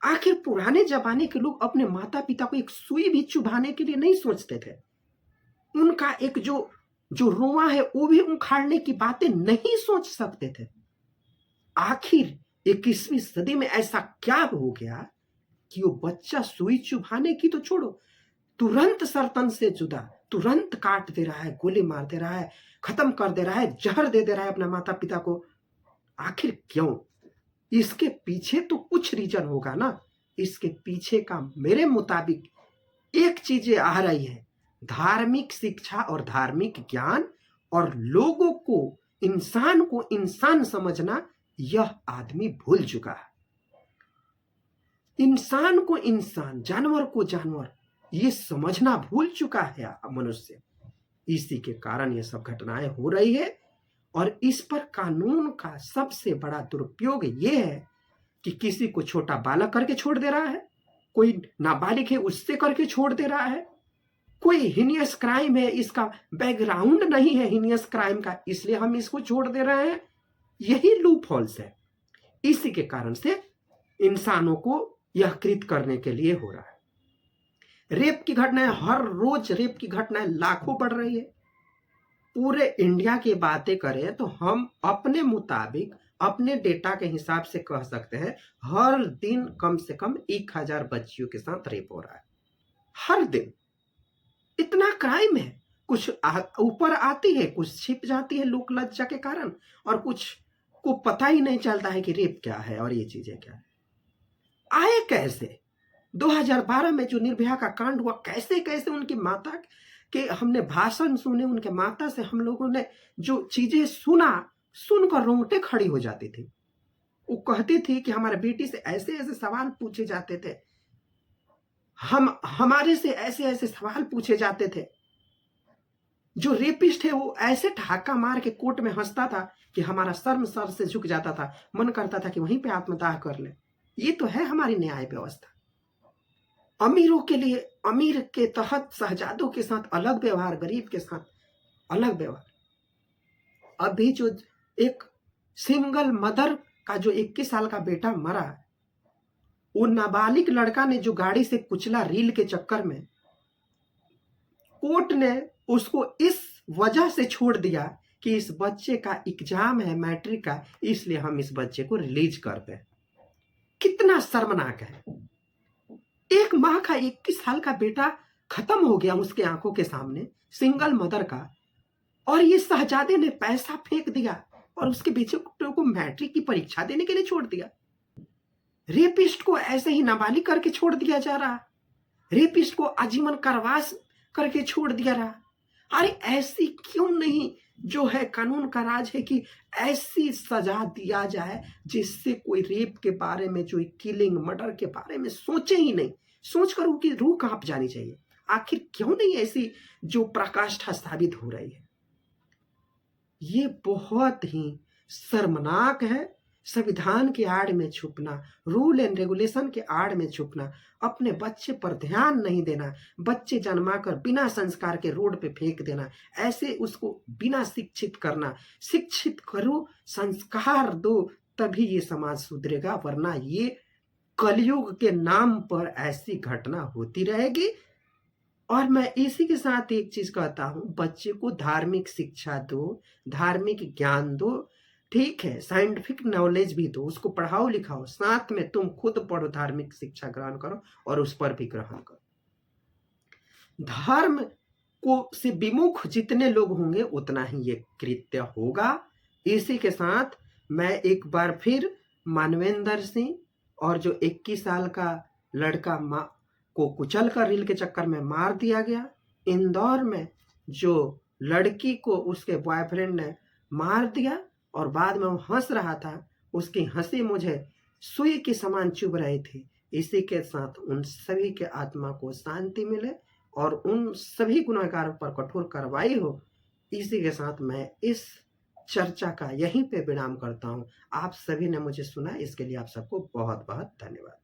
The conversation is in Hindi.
आखिर पुराने जमाने के लोग अपने माता पिता को एक सुई भी चुभाने के लिए नहीं सोचते थे। उनका एक जो जो रोआ है वो भी उखाड़ने की बातें नहीं सोच सकते थे। आखिर 21वीं सदी में ऐसा क्या हो गया कि वो बच्चा सुई चुभाने की तो छोड़ो, तुरंत सर्तन से जुदा, तुरंत काट दे रहा है, गोली मार दे रहा है, खत्म कर दे रहा है, जहर दे दे रहा है अपने माता पिता को। आखिर क्यों? इसके पीछे तो कुछ रीजन होगा ना। इसके पीछे का मेरे मुताबिक एक चीजें आ रही है, धार्मिक शिक्षा और धार्मिक ज्ञान, और लोगों को इंसान समझना यह आदमी भूल चुका है। इंसान को इंसान, जानवर को जानवर, ये समझना भूल चुका है मनुष्य। इसी के कारण ये सब घटनाएं हो रही है। और इस पर कानून का सबसे बड़ा दुरुपयोग ये है कि किसी को छोटा बालक करके छोड़ दे रहा है, कोई नाबालिग है उससे करके छोड़ दे रहा है, कोई हीनियस क्राइम है, इसका बैकग्राउंड नहीं है हीनियस क्राइम का, इसलिए हम इसको छोड़ दे रहे हैं। यही लूप होल्स है। इसी के कारण से इंसानों को यह कृत करने के लिए हो रहा है। रेप की घटनाएं, हर रोज रेप की घटनाएं लाखों बढ़ रही है। पूरे इंडिया की बातें करें तो हम अपने मुताबिक, अपने डेटा के हिसाब से कह सकते हैं हर दिन कम से कम 1000 बच्चियों के साथ रेप हो रहा है। हर दिन इतना क्राइम है। कुछ ऊपर आती है, कुछ छिप जाती है लोक लज्जा के कारण, और कुछ को पता ही नहीं चलता है कि रेप क्या है और ये चीजें क्या है। आए कैसे? 2012 में जो निर्भया का कांड हुआ, कैसे कैसे उनकी माता के हमने भाषण सुने, उनके माता से हम लोगों ने जो चीजें सुनकर रोंगटे खड़ी हो जाती थी। वो कहती थी कि हमारे बेटी से ऐसे ऐसे सवाल पूछे जाते थे, हमारे से ऐसे ऐसे सवाल पूछे जाते थे। जो रेपिस्ट है वो ऐसे ठहाका मार के कोर्ट में हंसता था कि हमारा शर्म सर से झुक जाता था, मन करता था कि वहीं पे आत्मदाह कर ले। ये तो है हमारी न्याय व्यवस्था। अमीरों के लिए, अमीर के तहत शहजादों के साथ अलग व्यवहार, गरीब के साथ अलग व्यवहार। अभी जो एक सिंगल मदर का जो 21 साल का बेटा मरा, वो नाबालिग लड़का ने जो गाड़ी से कुचला रील के चक्कर में, कोर्ट ने उसको इस वजह से छोड़ दिया कि इस बच्चे का एग्जाम है मैट्रिक का, इसलिए हम इस बच्चे को रिलीज कर दें। कितना शर्मनाक है। एक माँ का 21 साल का बेटा खत्म हो गया उसके आंखों के सामने, सिंगल मदर का, और ये शहजादे ने पैसा फेंक दिया और उसके बेटे को मैट्रिक की परीक्षा देने के लिए छोड़ दिया। रेपिस्ट को ऐसे ही नाबालिग करके छोड़ दिया जा रहा, रेपिस्ट को आजीवन कारावास करके छोड़ दिया रहा। अरे ऐसी क्यों नहीं जो है कानून का राज है कि ऐसी सजा दिया जाए जिससे कोई रेप के बारे में, जो किलिंग मर्डर के बारे में सोचे ही नहीं, सोचकर उनकी रूह कांप जानी चाहिए। आखिर क्यों नहीं ऐसी जो प्रकाष्ठा साबित हो रही है? ये बहुत ही शर्मनाक है। संविधान की आड़ में छुपना, रूल एंड रेगुलेशन के आड़ में छुपना, अपने बच्चे पर ध्यान नहीं देना, बच्चे जन्माकर बिना संस्कार के रोड पे फेंक देना, ऐसे उसको बिना शिक्षित करना। शिक्षित करो, संस्कार दो, तभी ये समाज सुधरेगा, वरना ये कलयुग के नाम पर ऐसी घटना होती रहेगी। और मैं इसी के साथ एक चीज कहता हूं, बच्चे को धार्मिक शिक्षा दो, धार्मिक ज्ञान दो, ठीक है, साइंटिफिक नॉलेज भी दो, उसको पढ़ाओ लिखाओ, साथ में तुम खुद पढ़ो, धार्मिक शिक्षा ग्रहण करो और उस पर भी ग्रहण करो। धर्म को से विमुख जितने लोग होंगे उतना ही ये कृत्य होगा। इसी के साथ मैं एक बार फिर मानवेंद्र सिंह और जो 21 साल का लड़का माँ को कुचल कर रील के चक्कर में मार दिया गया, इंदौर में जो लड़की को उसके बॉयफ्रेंड ने मार दिया और बाद में वो हंस रहा था, उसकी हंसी मुझे सुई के समान चुभ रही थी। इसी के साथ उन सभी के आत्मा को शांति मिले और उन सभी गुनहगारों पर कठोर कार्रवाई हो। इसी के साथ मैं इस चर्चा का यहीं पे विराम करता हूं। आप सभी ने मुझे सुना, इसके लिए आप सबको बहुत बहुत धन्यवाद।